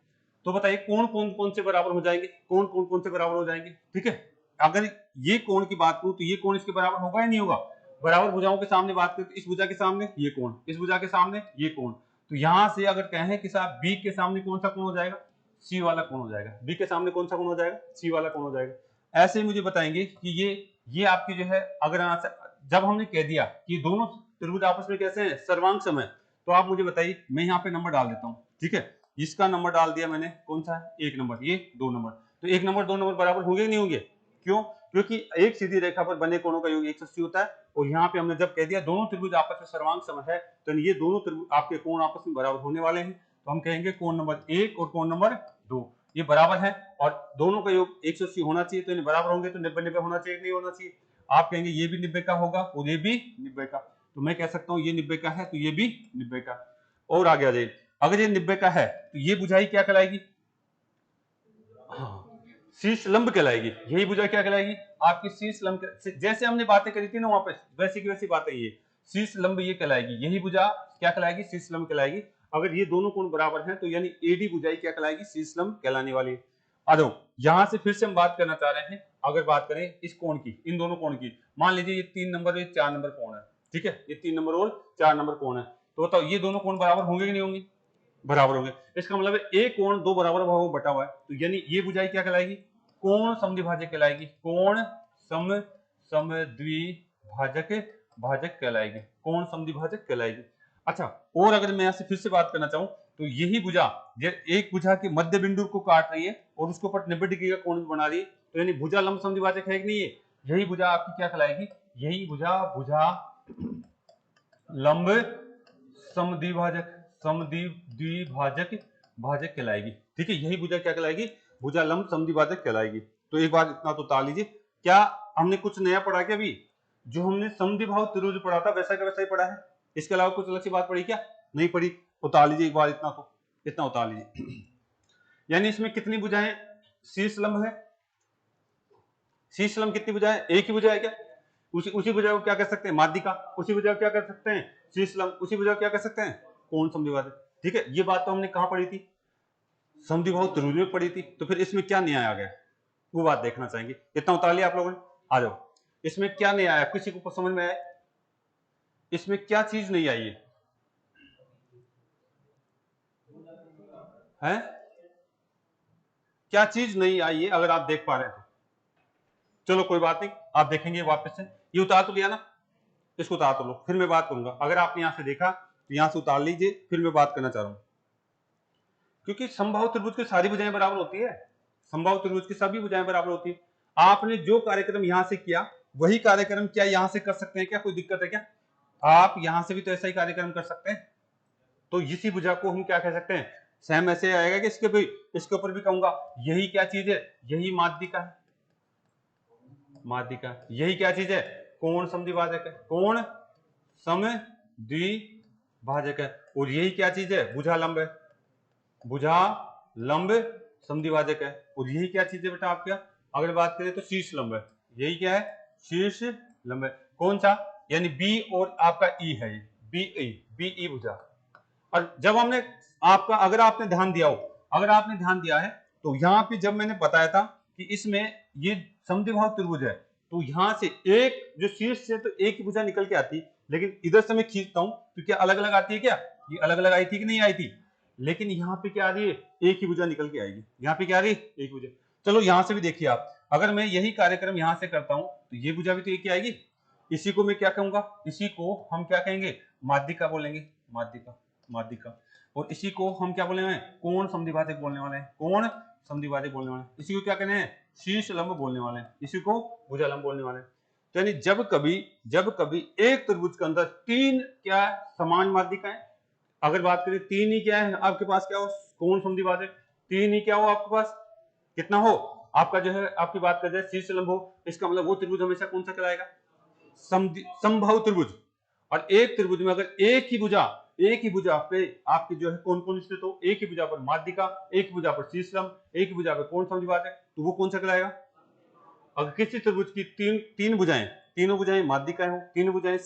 तो बताइए कौन कौन से बराबर हो जाएंगे, कौन से बराबर हो जाएंगे, ठीक है। अगर ये कोण की बात करूं तो ये कोण इसके बराबर होगा या नहीं होगा, बराबर भुजाओं के सामने बात करें तो इस भुजा के सामने ये कोण, इस भुजा के सामने ये कोण। तो यहां से अगर कहें कि साहब बी के सामने कौन सा कोण हो जाएगा, सी वाला कोण हो जाएगा, बी के सामने कौन सा कोण हो जाएगा, सी वाला कोण हो जाएगा। ऐसे ही मुझे बताएंगे कि ये आपकी जो है, अगर जब हमने कह दिया कि दोनों त्रिभुज आपस में कैसे हैं, सर्वांग सम है, तो आप मुझे बताइए, मैं यहाँ पे नंबर डाल देता हूँ, ठीक है। इसका नंबर डाल दिया मैंने, कौन सा है, 1 नंबर, ये 2 नंबर। तो 1 नंबर 2 नंबर बराबर होंगे कि नहीं होंगे, क्यों, क्योंकि एक सीधी रेखा पर बने कोणों का योग 180 होता है। और यहाँ पे हमने जब कह दिया दोनों त्रिभुज आपस में सर्वांग सम है, तो ये दोनों त्रिभुज आपके कोण आपस में बराबर होने वाले हैं। तो हम कहेंगे कोण नंबर 1 और कोण नंबर 2 ये बराबर है, और दोनों का योग 180 होना चाहिए, तो इन्हें बराबर होंगे तो 90-90 होना चाहिए, नहीं होना चाहिए। आप कहेंगे ये भी 90 का होगा और ये भी 90 का, तो मैं कह सकता हूँ ये 90 का है तो ये भी 90 का। और आगे आ जाइए, अगर ये 90 का है तो ये भुजाई क्या कहलाएगी, शीर्ष लंब कहलाएगी। यही भुजा क्या कहलाएगी, आपकी शीर्ष लंब, जैसे हमने बातें करी थी ना वहां पे, वैसी की वैसी बातें, ये शीर्ष लंब ये कहलाएगी। यही भुजा क्या कहलाएगी, शीर्ष लंब कहलाएगी। अगर ये दोनों कोण बराबर हैं तो यानी एडी भुजाई क्या कहलाएगी, शीर्ष लंब कहलाने वाली है। आ जाओ, यहां से फिर से हम बात करना चाह रहे हैं, अगर बात करें इस कोण की, इन दोनों कोण की, मान लीजिए ये 3 नंबर, ये 4 नंबर कोण है, ठीक है, ये 3 नंबर और 4 नंबर कोण है, तो बताओ ये दोनों कोण बराबर होंगे कि नहीं होंगे, बराबर होंगे। इसका मतलब है एक कोण दो बराबर भागों में बटा हुआ है, तो यानी ये भुजाई क्या कहलाएगी, कोण समद्विभाजक कहलाएगी, कोण समद्विभाजक भाजक कहलाएगी, कोण समद्विभाजक कहलाएगी। अच्छा, और अगर मैं यहाँ से फिर से बात करना चाहूं तो यही भुजा एक भुजा के मध्य बिंदु को काट रही है और उसके ऊपर 90 डिग्री का कोण भी बना रही है, तो यानी भुजा लंब समद्विभाजक है कि नहीं है, यही भुजा आपकी क्या कहलाएगी, यही भुजा लंब समद्विभाजक भाजक कहलाएगी, ठीक है। यही भुजा क्या कहलाएगी, भुजा लंब समद्विभाजक कहलाएगी। तो एक बार इतना तो उतार लीजिए, क्या हमने कुछ नया पढ़ा क्या, अभी जो हमने समद्विबाहु त्रिभुज पढ़ा था वैसा का वैसा ही पढ़ा है, इसके अलावा कुछ अलग सी बात पढ़ी क्या, नहीं पढ़ी। उतार लीजिए एक बार इतना, तो इतना उतार लीजिए। यानी इसमें कितनी भुजाएं शीर्ष लंब है, शीर्ष लंब कितनी भुजाएं, एक ही भुजा है क्या, उसी भुजा को क्या कर सकते हैं, माध्यिका, उसी भुजा को क्या कर सकते हैं, शीर्ष लंब, उसी भुजा को क्या कर सकते हैं, कोण समद्विभाजक, ठीक है। ये बात तो हमने कहां पढ़ी थी, समद्विबाहु त्रिभुज में पढ़ी थी। तो फिर इसमें क्या नया आ गया, वो बात देखना चाहेंगे। इतना उतार लिया आप लोगों ने, आ जाओ, इसमें क्या नया आया, किसी को समझ में आया, इसमें क्या चीज नहीं आई है, क्या चीज नहीं आई है, अगर आप देख पा रहे हैं तो चलो कोई बात नहीं, आप देखेंगे वापस से। ये उतार तो लिया ना, इसको उतार तो लो, फिर मैं बात करूंगा। अगर आपने यहां से देखा तो यहां से उतार लीजिए, फिर मैं बात करना चाह रहा हूं। क्योंकि समबाहु त्रिभुज की सारी भुजाएं बराबर होती है, समबाहु त्रिभुज की सभी भुजाएं बराबर होती है। आपने जो कार्यक्रम यहां से किया वही कार्यक्रम क्या यहां से कर सकते हैं क्या, कोई दिक्कत है क्या, आप यहां से भी तो ऐसा ही कार्यक्रम कर सकते हैं। तो इसी भुजा को हम क्या कह सकते हैं, सेम ऐसे आएगा कि इसके ऊपर भी कहूंगा, यही क्या चीज है, यही माध्यिका है, माध्यिका, यही क्या चीज है, कोण समद्विभाजक है, कोण समद्विभाजक है। और यही क्या चीज है, भुजा लंब है, भुजा लंब समद्विभाजक है। और यही क्या चीज है बेटा आपका, अगर बात करें तो शीर्ष लंब है, यही क्या है, शीर्ष लंब है। कौन सा, यानी बी और आपका ई है, ये बी भुजा। और जब हमने आपका, अगर आपने ध्यान दिया हो, अगर आपने ध्यान दिया है तो यहाँ पे जब मैंने बताया था कि इसमें ये समद्विबाहु त्रिभुज है, तो यहां से एक जो शीर्ष से तो एक ही भुजा निकल के आती, लेकिन इधर से मैं खींचता हूं तो क्या अलग अलग आती है क्या, ये अलग अलग आई थी कि नहीं आई थी, लेकिन यहाँ पे क्या आ रही है, एक ही भुजा निकल के आएगी। यहाँ पे क्या आ रही है, एक भुजा। चलो यहाँ से भी देखिए आप, अगर मैं यही कार्यक्रम यहाँ से करता हूँ तो ये भुजा भी तो एक ही आएगी। इसी को मैं क्या कहूंगा, इसी को हम क्या कहेंगे, माध्यिका बोलेंगे, माध्यिका, माध्यिका। और इसी को हम क्या बोलने वाले हैं, कोण समद्विभाजक बोलने वाले हैं, कोण समद्विभाजक बोलने वाले हैं। इसी को क्या कहते हैं, शीर्ष लंब बोलने वाले हैं, इसी को भुजा लंब बोलने वाले हैं। तो यानी जब कभी एक त्रिभुज के अंदर तीन क्या समान माध्यिकाएं, अगर बात करें तीन ही क्या है आपके पास, क्या हो, कोण समद्विभाजक, तीन ही क्या हो आपके पास, कितना हो आपका जो है, आपकी बात कर जाए शीर्ष लंब हो, इसका मतलब वो त्रिभुज हमेशा कौन सा कहलाएगा, समबाहु त्रिभुज। और एक त्रिभुज में अगर एक ही भुजा पे आपकी जो है कौन कौन स्थित हो, एक ही भुजा पर माध्यिका, एक ही भुजा पर शीर्ष लंब, एक ही भुजा पर कोण समद्विभाजक, तो वो कौन सा कहलाएगा। अगर किसी त्रिभुज की तीन भुजाएं, तीनों भुजाएं माध्यिकाएं हो, तीनों भुजाएं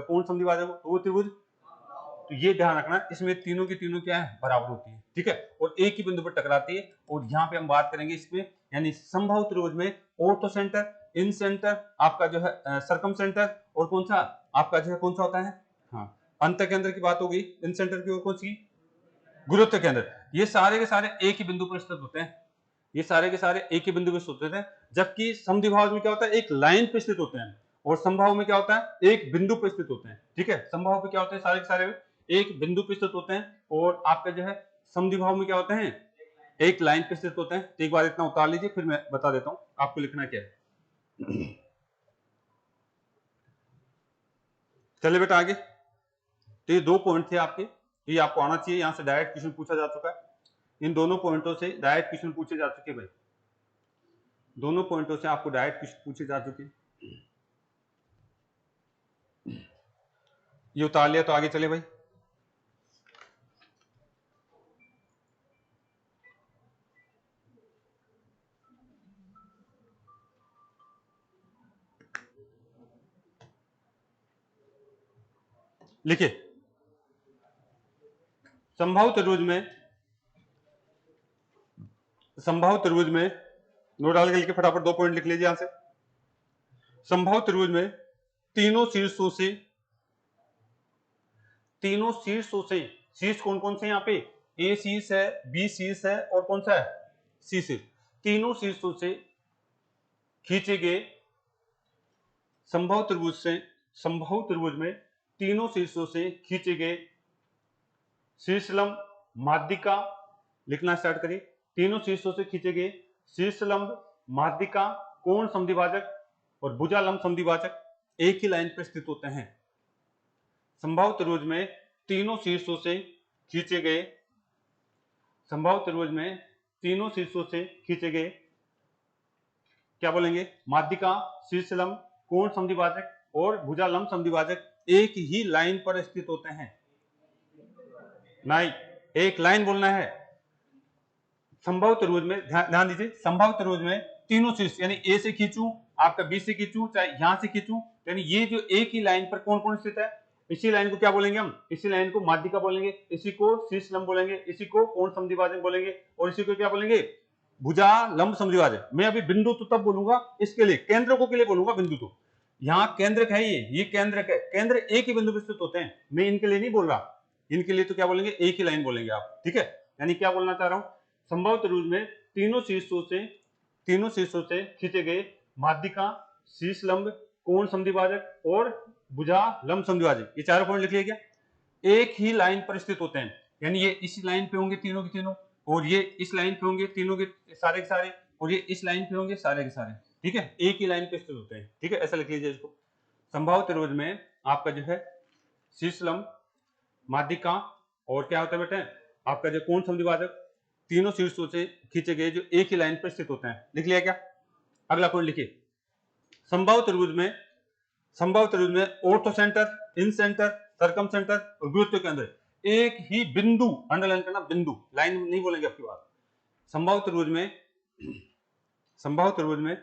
कोण समद्विभाजक हो, तो वो त्रिभुज, तो ये ध्यान रखना इसमें तीनों की तीनों क्या है, बराबर होती है, ठीक है, और एक ही बिंदु पर टकराती है। और यहाँ पे हम बात करेंगे इसमें, यानी समबाहु त्रिभुज में ऑर्थो सेंटर, इन सेंटर, आपका जो है सर्कम सेंटर, और कौन सा आपका जो है कौन सा होता है, हाँ अंत केंद्र की बात होगी, इन सेंटर की, और कौन सी, गुरुत्व केंद्र। ये सारे के सारे एक ही बिंदु पर स्थित होते हैं, ये सारे के सारे एक ही बिंदु पर स्थित होते हैं। जबकि समद्विभाजक में क्या होता है, एक लाइन पे स्थित होते हैं, और समबाहु में क्या होता है, एक बिंदु पर स्थित होते हैं, ठीक है। समबाहु पे क्या होते हैं, सारे के सारे एक बिंदु पर स्थित होते हैं, और आपका जो है समद्विभाजक में क्या होते हैं, एक लाइन पे स्थित होते हैं। तो एक बार इतना उतार लीजिए, फिर मैं बता देता हूं आपको लिखना क्या है। चलिए बेटा आगे। तो ये दो पॉइंट थे आपके, ये आपको आना चाहिए, यहां से डायरेक्ट क्वेश्चन पूछा जा चुका है। इन दोनों पॉइंटों से डायरेक्ट क्वेश्चन पूछे जा चुके भाई, दोनों पॉइंटों से आपको डायरेक्ट क्वेश्चन पूछे जा चुके। ये उतार लिया तो आगे चले भाई। लिखिए, समबाहु त्रिभुज में नोट डाल के लिखिए, फटाफट दो पॉइंट लिख लीजिए यहां से। समबाहु त्रिभुज में तीनों शीर्षों से शीर्ष कौन कौन से यहाँ पे, ए शीर्ष है, बी शीर्ष है, और कौन सा है, सी शीर्ष। तीनों शीर्षों से खींचे गए समबाहु त्रिभुज में तीनों शीर्षों से खींचे गए शीर्ष लंब, माध्यिका, लिखना स्टार्ट करिए। तीनों शीर्षों से खींचे गए शीर्ष लंब, माध्यिका, कोण समद्विभाजक और भुजा लंब समद्विभाजक एक ही लाइन पर स्थित होते हैं। समबाहु त्रिभुज में तीनों शीर्षों से खींचे गए, समबाहु त्रिभुज में तीनों शीर्षों से खींचे गए क्या बोलेंगे, माध्यिका, शीर्ष लंब, कोण समद्विभाजक और भुजा लंब समद्विभाजक एक ही लाइन पर स्थित होते हैं। नहीं, एक लाइन बोलना है। समबाहु त्रिभुज में ध्यान दीजिए, समबाहु त्रिभुज में तीनों शीर्ष, यानी ए से खींचूं, आपका बी से खींचूं, चाहे यहां से खींचूं, यानी ये जो एक ही लाइन पर कौन कौन स्थित है, इसी लाइन को क्या बोलेंगे हम, इसी लाइन को माध्यिका बोलेंगे, इसी को शीर्ष लंब बोलेंगे, इसी को कोण समद्विभाजक बोलेंगे, और इसी को क्या बोलेंगे, भुजा लंब समद्विभाजक। मैं अभी बिंदु तो तब बोलूंगा इसके लिए, केंद्र के लिए बोलूंगा बिंदु तो। यहाँ केंद्रक है, ये केंद्रक है, केंद्र एक ही बिंदु पर स्थित होते हैं, मैं इनके लिए नहीं बोल रहा, इनके लिए तो क्या बोलेंगे, एक ही लाइन बोलेंगे आप, ठीक है। यानी क्या बोलना चाह रहा हूं, समबाहु त्रिभुज में तीनों शीर्षों से खींचे गए माध्यिका, शीर्ष लंब, कोण समद्विभाजक और भुजा लंब समद्विभाजक, ये चारों पॉइंट लिख लिया क्या, एक ही लाइन पर स्थित होते हैं। यानी ये इस लाइन पे होंगे तीनों के तीनों, और ये इस लाइन पे होंगे तीनों के सारे, और ये इस लाइन पे होंगे सारे के सारे, ठीक है, एक ही लाइन पे स्थित होते हैं, ठीक है, ऐसा लिख लीजिए इसको। समबाहु त्रिभुज में आपका जो है शीर्ष लंब, माध्यिका और क्या होता है बेटे, आपका जो कोण समद्विभाजक, तीनों शीर्षों से खींचे गए जो एक ही लाइन पर स्थित होते हैं। लिख लिया क्या, अगला पॉइंट लिखिए। समबाहु त्रिभुज में ऑर्थो सेंटर, इन सेंटर, सर्कम सेंटर और गुरुत्व केंद्र एक ही बिंदु, अंडरलाइन करना बिंदु, लाइन नहीं बोलेंगे आपकी बात। समबाहु त्रिभुज में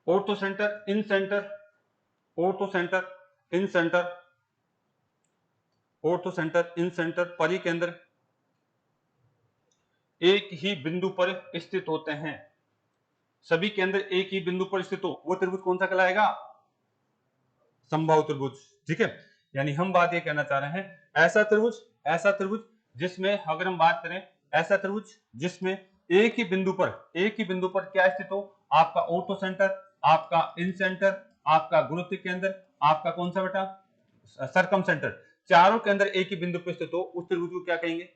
ऑर्थो सेंटर, इन सेंटर, ऑर्थो सेंटर, इन सेंटर, ऑर्थो सेंटर, इन सेंटर, परिकेंद्र एक ही बिंदु पर स्थित होते हैं। सभी केंद्र एक ही बिंदु पर स्थित हो, वो त्रिभुज कौन सा कहलाएगा, समबाहु त्रिभुज, ठीक है। यानी हम बात ये कहना चाह रहे हैं, ऐसा त्रिभुज जिसमें अगर हम बात करें ऐसा त्रिभुज जिसमें एक ही बिंदु पर क्या स्थित हो, आपका ऑर्थो सेंटर, आपका इन सेंटर, आपका गुरुत्व केंद्र, आपका कौन सा बेटा सरकम सेंटर, चारों के अंदर एक ही बिंदु पर स्थित हो, उस त्रिभुज को क्या कहेंगे,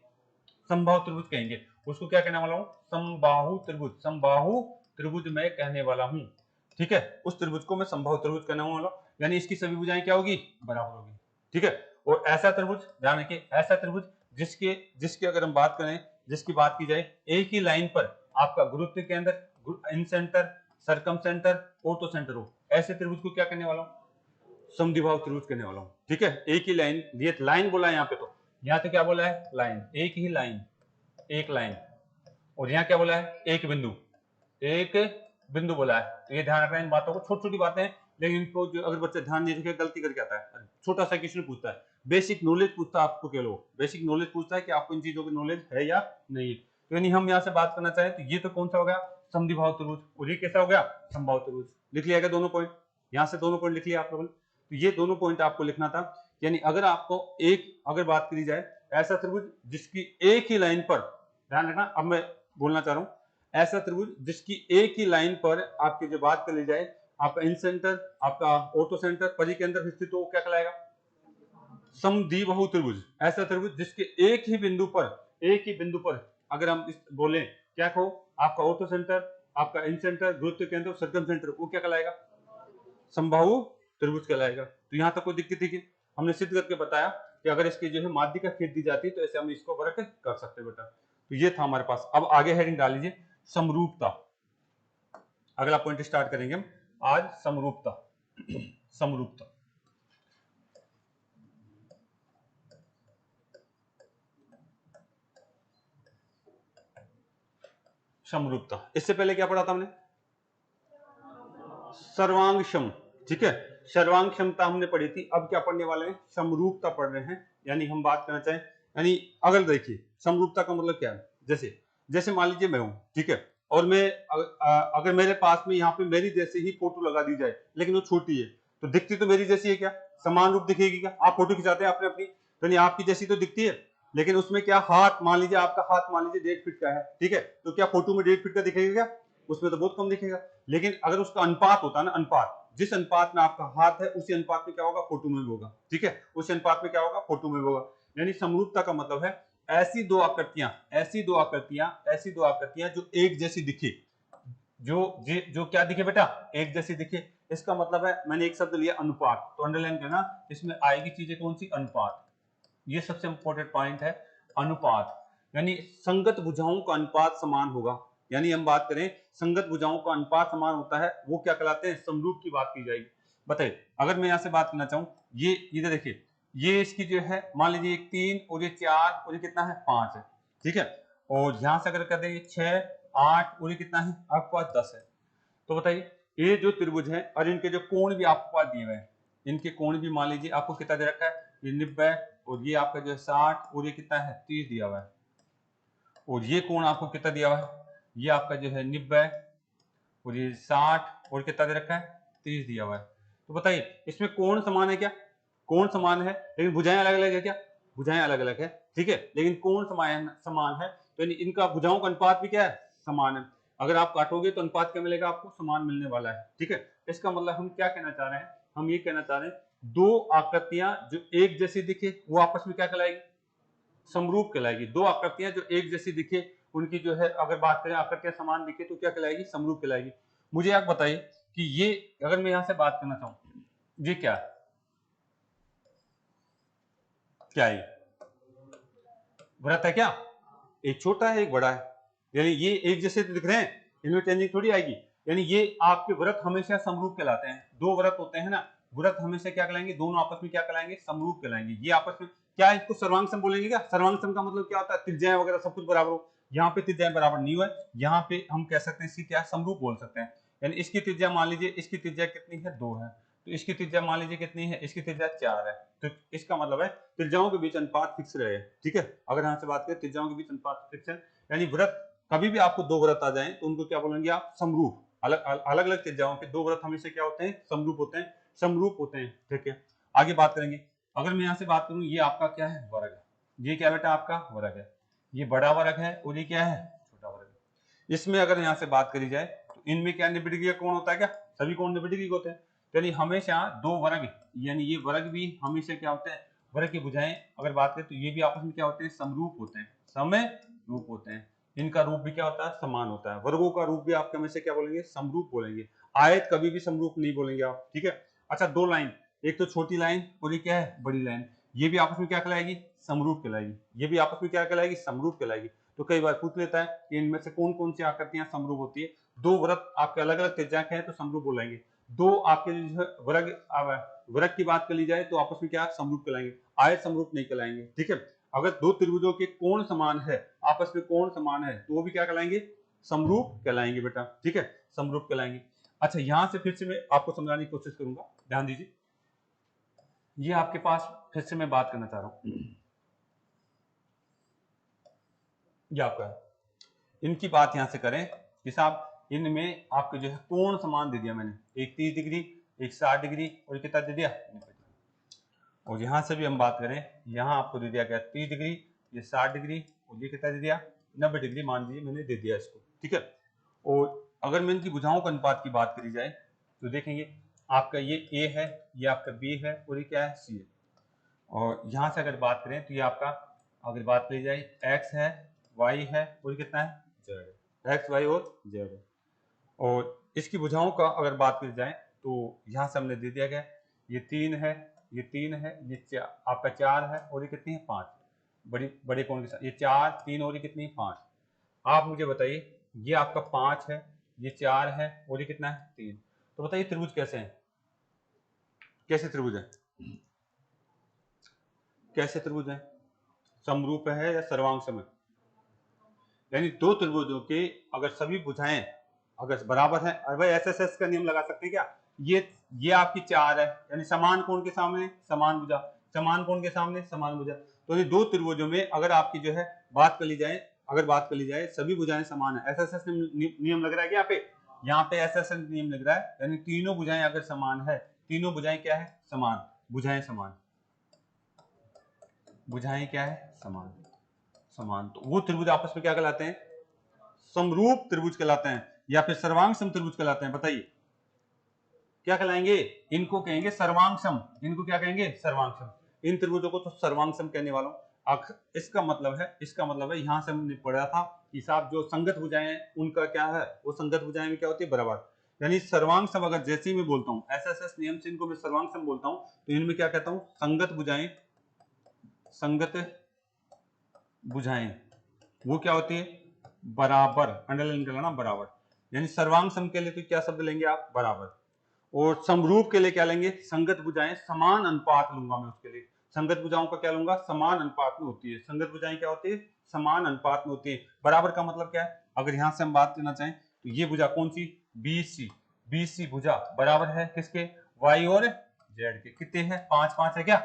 समबाहु त्रिभुज कहेंगे। उसको क्या कहने वाला हूं, समबाहु त्रिभुज। समबाहु त्रिभुज मैं कहने वाला हूं, ठीक है, उस त्रिभुज को मैं समबाहु त्रिभुज कहने वाला हूं, यानी इसकी सभी भुजाएं क्या होगी, बराबर होगी, ठीक है। और ऐसा त्रिभुज, ध्यान रखिए, ऐसा त्रिभुज जिसके जिसकी अगर हम बात करें, जिसकी बात की जाए, एक ही लाइन पर आपका गुरुत्व केंद्र, इन सेंटर, सरकम सेंटर, ऑर्थो सेंटर हो, ऐसे त्रिभुज को क्या कहने वाला हूं, समद्विबाहु त्रिभुज कहने वाला हूं, ठीक है। एक ही लाइन, ये लाइन बोला है यहाँ पे, तो यहाँ तो क्या बोला है, लाइन, एक ही लाइन, एक लाइन, और यहाँ क्या बोला है, एक बिंदु, एक बिंदु बोला है। तो ये ध्यान रखना इन बातों को, छोटी छोटी बातें हैं, लेकिन इनको जो अगर बच्चा ध्यान नहीं रखे गलती करके आता है। छोटा सा क्वेश्चन पूछता है, बेसिक नॉलेज पूछता है आपको, कह लो बेसिक नॉलेज पूछता है कि आपको इन चीजों की नॉलेज है या नहीं। तो यानी हम यहाँ से बात करना चाहें तो ये तो कौन सा हो गया, समद्विबाहु त्रिभुज, और ये कैसा हो गया, समबाहु त्रिभुज। लिख लिया गया दोनों पॉइंट, यहाँ से दोनों पॉइंट लिख लिया आप लोगों ने। तो ये दोनों पॉइंट आपको लिखना था, यानी अगर आपको एक, अगर बात करी जाए ऐसा त्रिभुज जिसकी एक ही लाइन पर, ध्यान रखना अब मैं बोलना चाह रहा हूं, ऐसा त्रिभुज जिसकी एक ही लाइन पर आपकी जो बात कर ली जाए, आपका इन सेंटर, आपका ऑर्थो सेंटर परी के अंदर स्थित हो, क्या कहलाएगा, समद्विबाहु त्रिभुज। ऐसा त्रिभुज जिसके एक ही बिंदु पर अगर हम इस बोले क्या कहो, आपका ऑर्थो सेंटर, आपका इन सेंटर, गुरुत्व केंद्र, सर्कम सेंटर, वो क्या कहलाएगा, समबाहु त्रिभुज कहलाएगा। तो यहां तक कोई दिक्कत थी, हमने सिद्ध करके बताया कि अगर इसकी जो है माध्य का खेद दी जाती है तो ऐसे हम इसको वर्क कर सकते हैं बेटा। तो ये था हमारे पास। अब आगे हेडिंग डाल लीजिए, समरूपता। अगला पॉइंट स्टार्ट करेंगे हम आज, समरूपता। समरूपता, समरूपता। इससे पहले क्या पढ़ा था हमने, सर्वांगक्षम, ठीक है, सर्वांग क्षमता हमने पढ़ी थी। अब क्या पढ़ने वाले हैं, समरूपता पढ़ रहे हैं। यानी हम बात करना चाहें, यानी अगर देखिए समरूपता का मतलब क्या है, जैसे जैसे मान लीजिए मैं हूं, ठीक है, और मैं अगर मेरे पास में यहाँ पे मेरी जैसे ही फोटो लगा दी जाए, लेकिन वो छोटी है, तो दिखती तो मेरी जैसी है, क्या समान रूप दिखेगी क्या, आप फोटो खिंचाते हैं अपने अपनी, तो नहीं आपकी जैसी तो दिखती है, लेकिन उसमें क्या हाथ, मान लीजिए आपका हाथ मान लीजिए 1.5 फीट का है, ठीक है, तो क्या फोटो में 1.5 फीट का दिखेगा क्या, उसमें तो बहुत कम दिखेगा। लेकिन अगर उसका अनुपात होता है ना, अनुपात, जिस अनुपात में आपका हाथ है उसी अनुपात में क्या होगा, फोटो में भी होगा, ठीक है, उसी अनुपात में क्या होगा, फोटो में भी होगा। यानी समरूपता का मतलब है ऐसी दो आकृतियां जो एक जैसी दिखे, जो क्या दिखे बेटा, एक जैसी दिखे। इसका मतलब है, मैंने एक शब्द लिया अनुपात, तो अंडरलाइन करना, इसमें आएगी चीजें कौन सी, अनुपात। ये सबसे इंपॉर्टेंट पॉइंट है, अनुपात, यानी संगत भुजाओं का अनुपात समान होगा। यानी हम बात करें संगत भुजाओं का अनुपात समान होता है, वो क्या कहलाते हैं, समरूप की बात की जाएगी। बताइए, अगर मैं यहां से बात करना चाहूं, ये इधर देखिए, ये इसकी जो है मान लीजिए 3 और ये 4 और ये कितना है 5 है, ठीक है, और यहां से अगर कर दें 6 8 और ये कितना है आपके पास 10 है। तो बताइए, ये जो त्रिभुज है और इनके जो कोण भी आपको पास दिए हुए हैं, इनके कोण भी मान लीजिए आपको कितना दे रखा है, ये 90, और ये आपका जो है 60, और ये कितना है 30 दिया हुआ है, और ये कोण आपको कितना दिया हुआ है, ये आपका जो है 90 और ये 60 और कितना दे रखा है 30 दिया हुआ है। तो बताइए इसमें कोण समान है क्या, कोण समान है, लेकिन भुजाएं अलग अलग है क्या, भुजाएं अलग अलग है, ठीक है, लेकिन कोण समान है, तो इनका भुजाओं का अनुपात भी क्या है, समान है। अगर आप काटोगे तो अनुपात क्या मिलेगा आपको, समान मिलने वाला है, ठीक है। इसका मतलब हम क्या कहना चाह रहे हैं, हम ये कहना चाह रहे हैं दो आकृतियां जो एक जैसी दिखे वो आपस में क्या कहलाएगी, समरूप कहलाएगी। दो आकृतियां जो एक जैसी दिखे, उनकी जो है अगर बात करें आकृतियां समान दिखे तो क्या कहलाएगी, समरूप कहलाएगी। मुझे आप बताइए कि ये अगर मैं यहां से बात करना चाहूं, ये क्या है, क्या ये वृत्त है क्या, एक छोटा है एक बड़ा है, यानी ये एक जैसे दिख रहे हैं, इनमें चेंजिंग थोड़ी आएगी। यानी ये आपके वृत्त हमेशा समरूप कहलाते हैं। दो वृत्त होते हैं ना, वृत्त हमेशा क्या कहलाएंगे, दोनों आपस में क्या कहलाएंगे, समरूप कहलाएंगे। ये आपस में क्या, इसको सर्वांग सम बोलेंगे क्या, सर्वांग सम का मतलब क्या होता है, त्रिज्याएं वगैरह सब कुछ बराबर हो। यहाँ पे त्रिज्याएं बराबर नहीं हुआ, यहाँ पे हम कह सकते हैं इसकी क्या, समरूप बोल सकते हैं। यानी इसकी त्रिज्या मान लीजिए, इसकी त्रिज्या कितनी है 2 है, तो इसकी त्रिज्या मान लीजिए कितनी है, इसकी त्रिज्या 4 है। तो इसका मतलब है त्रिज्याओं के बीच अनुपात फिक्स रहे, ठीक है। अगर यहाँ से बात करें त्रिज्याओं के बीच अनुपात फिक्स है, यानी वृत्त कभी भी आपको दो वृत्त आ जाएं तो उनको क्या बोलेंगे आप, समरूप। अलग अलग त्रिज्याओं के दो वृत्त हमेशा क्या होते हैं, समरूप होते हैं, समरूप होते हैं, ठीक है। आगे बात करेंगे, अगर मैं यहाँ से बात करूं, ये आपका क्या है, वर्ग है, ये क्या बेटा आपका वर्ग है, ये बड़ा वर्ग है और ये क्या है छोटा वर्ग है। इसमें अगर यहाँ से बात करी जाए तो इनमें क्या 90 डिग्री का कोण होता है क्या, सभी कोण 90 डिग्री के होते हैं। तो यानी हमेशा दो वर्ग, यानी ये वर्ग भी हमेशा क्या होते हैं, वर्ग की भुजाएं अगर बात करें तो ये भी आपस में क्या होते हैं, समरूप होते हैं, समरूप होते हैं। इनका रूप भी क्या होता है, समान होता है। वर्गों का रूप भी आप हमेशा क्या बोलेंगे, समरूप बोलेंगे। आयत कभी भी समरूप नहीं बोलेंगे आप, ठीक है। अच्छा, दो लाइन, एक तो छोटी लाइन और ये क्या है बड़ी लाइन, ये भी आपस में क्या कहलाएगी, समरूप कहलाएगी। ये भी आपस में क्या कहलाएगी, समरूप कहलाएगी। तो कई बार पूछ लेता है कि इनमें से कौन कौन सी आकृतियां समरूप होती है। दो वृत्त आपके अलग अलग त्रिज्या के हैं तो समरूप बोलेंगे। दो आपके जो है वर्ग की बात कर ली जाए तो आपस में क्या समरूप कहलाएंगे, आयत समरूप नहीं कहलाएंगे, ठीक है। अगर दो त्रिभुजों के कोण समान है, आपस में कोण समान है, तो वो भी क्या कहलाएंगे, समरूप कहलाएंगे बेटा, ठीक है, समरूप कहलाएंगे। अच्छा, यहां से फिर से मैं आपको समझाने की कोशिश करूंगा, ध्यान दीजिए। ये आपके पास फिर से मैं बात करना चाह रहा हूं, ये आपका है। इनकी बात यहां से करें कि साहब इनमें आपके जो है कोण समान दे दिया मैंने, एक 30 डिग्री, एक 60 डिग्री और कितना दे दिया 90 डिग्री। और यहां से भी हम बात करें, यहां आपको दे दिया गया 30 डिग्री, ये 60 डिग्री और ये कितना दे दिया 90 डिग्री, मान लीजिए मैंने दे दिया इसको, ठीक है। और अगर मैं इनकी भुजाओं के अनुपात की बात करी जाए तो देखेंगे आपका ये ए है, ये आपका बी है और ये क्या है सी है। और यहां से अगर बात करें तो ये आपका अगर बात करी जाए एक्स है, वाई है और कितना है जेड है, एक्स वाई और जेड है। और इसकी भुजाओं का अगर बात करी जाए तो यहां से हमने दे दिया गया, ये 3 है, ये 3 है, ये आपका 4 है और ये कितनी है 5, बड़ी बड़े कोण के साथ ये 4 3 और ये कितनी है 5। आप मुझे बताइए, ये आपका 5 है, ये 4 है और ये कितना है 3। तो बताइए त्रिभुज कैसे हैं, कैसे त्रिभुज है, कैसे त्रिभुज है, समरूप है या सर्वांग सम है। यानी दो त्रिभुजों के अगर सभी भुजाएं अगर बराबर है, अरे भाई एसएसएस का नियम लगा सकते हैं क्या, ये आपकी 4 है, यानी समान कोण के सामने समान भुजा, समान कोण के सामने समान भुजा। तो ये दो त्रिभुजों में अगर आपकी जो है बात कर ली जाए, अगर बात कर ली जाए सभी भुजाएं समान है, एसएसएस नियम लग रहा है क्या यहाँ पे एसएसएस नियम लग रहा है, यानी तीनों भुजाएं अगर समान है, तीनों भुजाएं क्या है समान, भुजाएं समान, भुजाएं क्या है समान, समान। तो वो त्रिभुज आपस में क्या कहलाते हैं, समरूप त्रिभुज कहलाते हैं या फिर सर्वांग सम त्रिभुज कहलाते हैं। बताइए क्या कहलाएंगे, इनको कहेंगे सर्वांग सम, इनको क्या कहेंगे सर्वांग सम। इन त्रिभुजों को तो सर्वांग सम कहने वाला हूं। इसका मतलब है यहां से हमने पढ़ा था कि साहब जो संगत भुजाएं हैं उनका क्या है, वो संगत भुजाएं में क्या होती है बराबर। यानी सर्वांग सम अगर जैसे ही मैं बोलता हूं एसएसएस नियम से इनको मैं सर्वांग सम बोलता हूं, तो इनमें क्या कहता हूं संगत भुजाएं, संगत भुजाएं वो क्या होती है बराबर, अंडरलाइन कर लेना बराबर। यानी सर्वांग सम के लिए तो क्या शब्द लेंगे आप बराबर, और समरूप के लिए क्या लेंगे संगत भुजाएं, समान अनुपात लूंगा मैं उसके लिए। संगत भुजाओं का क्या लूंगा, समान अनुपात में होती है। संगत भुजाएं क्या होती है, समान अनुपात में होती है। बराबर का मतलब क्या है, अगर यहां से हम बात करना चाहें तो ये भुजा कौन सी BC, BC भुजा बराबर है किसके, वाई और जेड के। कितने हैं 5 5 है क्या,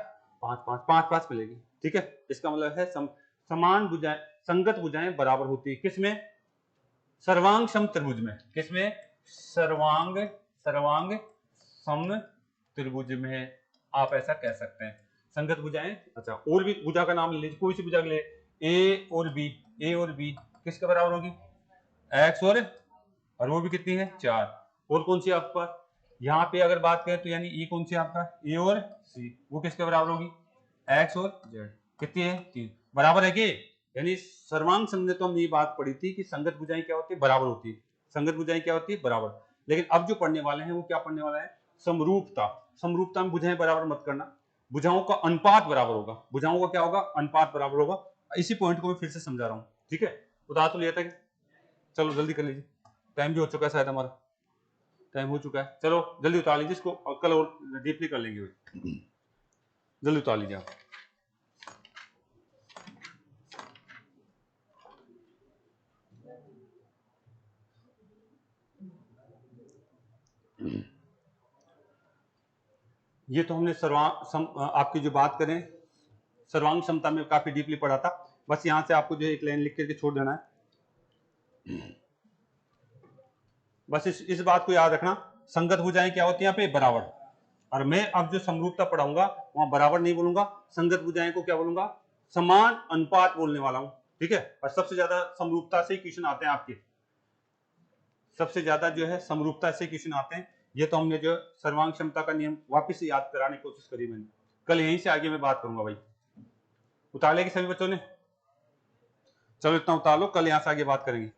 5 5 5 5 मिलेगी, ठीक है। इसका मतलब है समान भुजाएं, संगत भुजाएं बराबर होती है किसमें, सर्वांग सम त्रिभुज में। किसमें, सर्वांग सर्वांग सम त्रिभुज में आप ऐसा कह सकते हैं संगत भुजाएं। अच्छा, और भी भुजा का नाम ले लीजिए, कोई सी भुजा ले, ए और बी, ए और बी किसके बराबर होगी, एक्स और वो भी कितनी है 4। और कौन सी आपके पास, यहाँ पे अगर बात करें तो यानी ये कौन सी आपका ए और सी, वो किसके बराबर होगी एक्स और जेड, कितनी है 3, बराबर है कि। यानी सर्वांग सम में तो हम ये बात पढ़ी थी कि संगत भुजाएं क्या होती है बराबर होती है, संगत भुजाएं क्या होती है बराबर। लेकिन अब जो पढ़ने वाले हैं वो क्या पढ़ने वाला है, समरूपता। समरूपता में भुजाएं बराबर मत करना, भुजाओं का अनुपात बराबर होगा, भुजाओं का क्या होगा अनुपात बराबर होगा। इसी पॉइंट को मैं फिर से समझा रहा हूँ, ठीक है। बता तो लिया था, चलो जल्दी कर लीजिए, टाइम भी हो चुका है शायद, हमारा टाइम हो चुका है। चलो जल्दी उतार लीजिए इसको, और कल और डीपली कर लेंगे, जल्दी उतार लीजिए आप। ये तो हमने आपकी जो बात करें सर्वांग क्षमता में काफी डीपली पढ़ा था। बस यहां से आपको जो एक लाइन लिख करके छोड़ देना है। बस इस बात को याद रखना, संगत भुजाएं क्या होती है यहाँ पे बराबर। और मैं अब जो समरूपता पढ़ाऊंगा वहां बराबर नहीं बोलूंगा, संगत भुजाएं को क्या बोलूंगा समान अनुपात बोलने वाला हूं, ठीक है। और सबसे ज्यादा समरूपता से क्वेश्चन आते हैं आपके, सबसे ज्यादा जो है समरूपता से क्वेश्चन आते हैं। ये तो हमने जो सर्वांग क्षमता का नियम वापस से याद कराने की कोशिश करी मैंने, कल यहीं से आगे मैं बात करूंगा भाई। उतार लेंगे सभी बच्चों ने, चलो इतना उतार लो, कल यहां से आगे बात करेंगे।